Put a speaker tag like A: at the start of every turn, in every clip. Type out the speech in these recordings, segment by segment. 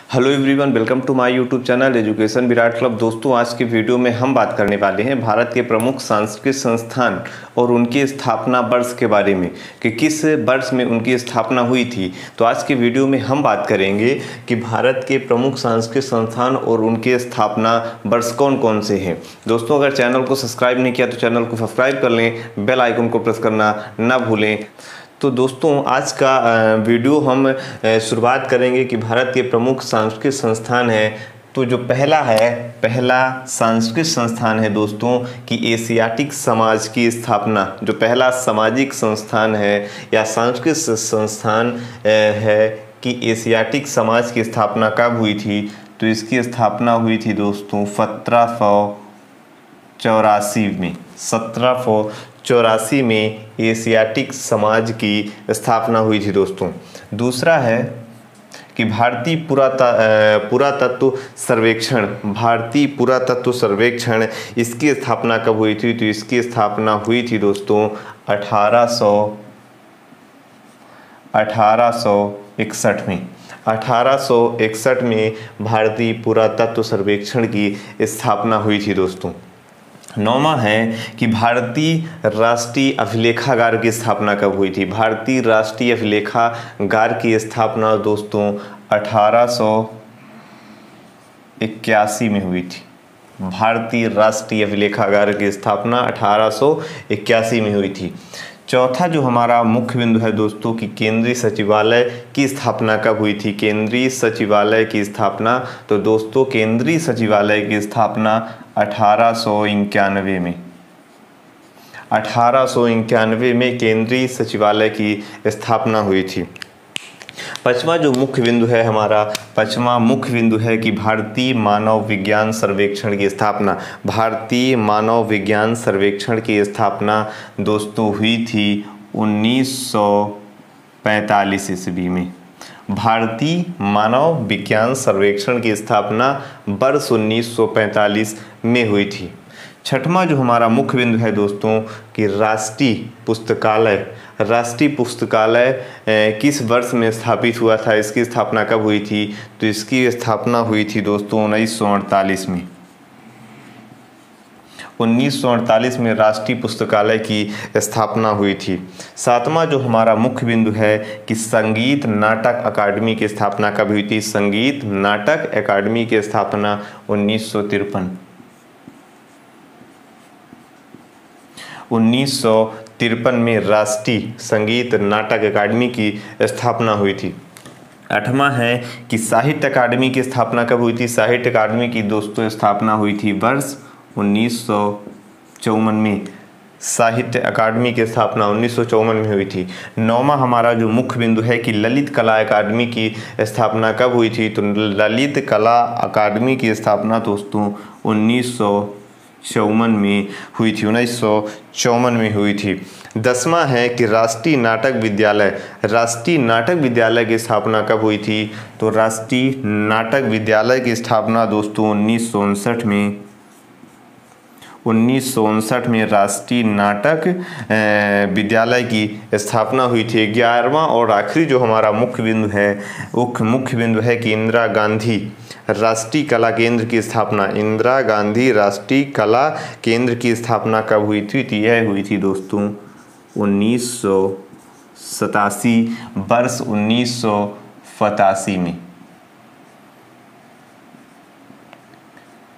A: Hello everyone, welcome to my YouTube channel education Virat club. दोस्तों, आज की वीडियो में हम बात करने वाले हैं भारत के प्रमुख सांस्कृतिक संस्थान और उनकी स्थापना वर्ष के बारे में कि किस वर्ष में उनकी स्थापना हुई थी। तो आज की वीडियो में हम बात करेंगे कि भारत के प्रमुख सांस्कृतिक संस्थान और उनके स्थापना वर्ष कौन कौन से हैं। दोस्तों, अगर चैनल को सब्सक्राइब नहीं किया तो चैनल को सब्सक्राइब कर लें, बेल आइकन को प्रेस करना ना भूलें। तो दोस्तों, आज का वीडियो हम शुरुआत करेंगे कि भारत के प्रमुख सांस्कृतिक संस्थान है। तो जो पहला सांस्कृतिक संस्थान है दोस्तों कि एशियाटिक समाज की स्थापना, जो पहला सामाजिक संस्थान है या सांस्कृतिक संस्थान है कि एशियाटिक समाज की स्थापना कब हुई थी। तो इसकी स्थापना हुई थी दोस्तों 1784 में। 1784 में एशियाटिक समाज की स्थापना हुई थी दोस्तों। दूसरा है कि भारतीय पुरातत्व सर्वेक्षण, इसकी स्थापना कब हुई थी। तो इसकी स्थापना हुई थी दोस्तों 1861 में। 1861 में भारतीय पुरातत्व सर्वेक्षण की स्थापना हुई थी दोस्तों। नौवां है कि भारतीय राष्ट्रीय अभिलेखागार की स्थापना कब हुई थी। भारतीय राष्ट्रीय अभिलेखागार की स्थापना दोस्तों 1881 में हुई थी। भारतीय राष्ट्रीय अभिलेखागार की स्थापना 1881 में हुई थी। चौथा जो हमारा मुख्य बिंदु है दोस्तों कि केंद्रीय सचिवालय की स्थापना कब हुई थी। केंद्रीय सचिवालय की स्थापना, तो दोस्तों केंद्रीय सचिवालय की स्थापना 1891 में। 1891 में केंद्रीय सचिवालय की स्थापना हुई थी। पांचवा जो मुख्य बिंदु है हमारा, पांचवा मुख्य बिंदु है कि भारतीय मानव विज्ञान सर्वेक्षण की स्थापना। भारतीय मानव विज्ञान सर्वेक्षण की स्थापना दोस्तों हुई थी 1945 ईस्वी में। भारतीय मानव विज्ञान सर्वेक्षण की स्थापना वर्ष 1945 में हुई थी। छठवां जो हमारा मुख्य बिंदु है दोस्तों कि राष्ट्रीय पुस्तकालय किस वर्ष में स्थापित हुआ था। इसकी स्थापना कब हुई थी। तो इसकी स्थापना हुई थी दोस्तों 1948 में। 1948 में राष्ट्रीय पुस्तकालय की स्थापना हुई थी। सातवां जो हमारा मुख्य बिंदु है कि संगीत नाटक अकादमी की स्थापना कब हुई थी। संगीत नाटक अकादमी की स्थापना 1953 में राष्ट्रीय संगीत नाटक अकादमी की स्थापना हुई थी। आठवां है कि साहित्य अकादमी की स्थापना कब हुई थी। साहित्य अकादमी की दोस्तों स्थापना हुई थी वर्ष 1954 में। साहित्य अकादमी की स्थापना 1954 में हुई थी। नौवां हमारा जो मुख्य बिंदु है कि ललित कला अकादमी की स्थापना कब हुई थी। तो ललित कला अकादमी की स्थापना दोस्तों 1954 में हुई थी। 1954 में हुई थी। दसवां है कि राष्ट्रीय नाटक विद्यालय की स्थापना कब हुई थी। तो राष्ट्रीय नाटक विद्यालय की स्थापना दोस्तों 1959 में राष्ट्रीय नाटक विद्यालय की स्थापना हुई थी। 11वां और आखिरी जो हमारा मुख्य बिंदु है कि इंदिरा गांधी राष्ट्रीय कला केंद्र की स्थापना। इंदिरा गांधी राष्ट्रीय कला केंद्र की स्थापना कब हुई थी। तो यह हुई थी दोस्तों 1987 वर्ष 1987 में।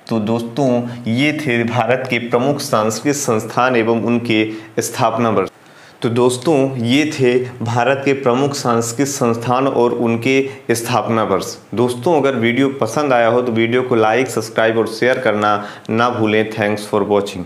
A: तो दोस्तों, ये थे भारत के प्रमुख सांस्कृतिक संस्थान एवं उनके स्थापना वर्ष। तो दोस्तों, ये थे भारत के प्रमुख सांस्कृतिक संस्थान और उनके स्थापना वर्ष। दोस्तों, अगर वीडियो पसंद आया हो तो वीडियो को लाइक, सब्सक्राइब और शेयर करना ना भूलें। Thanks for watching.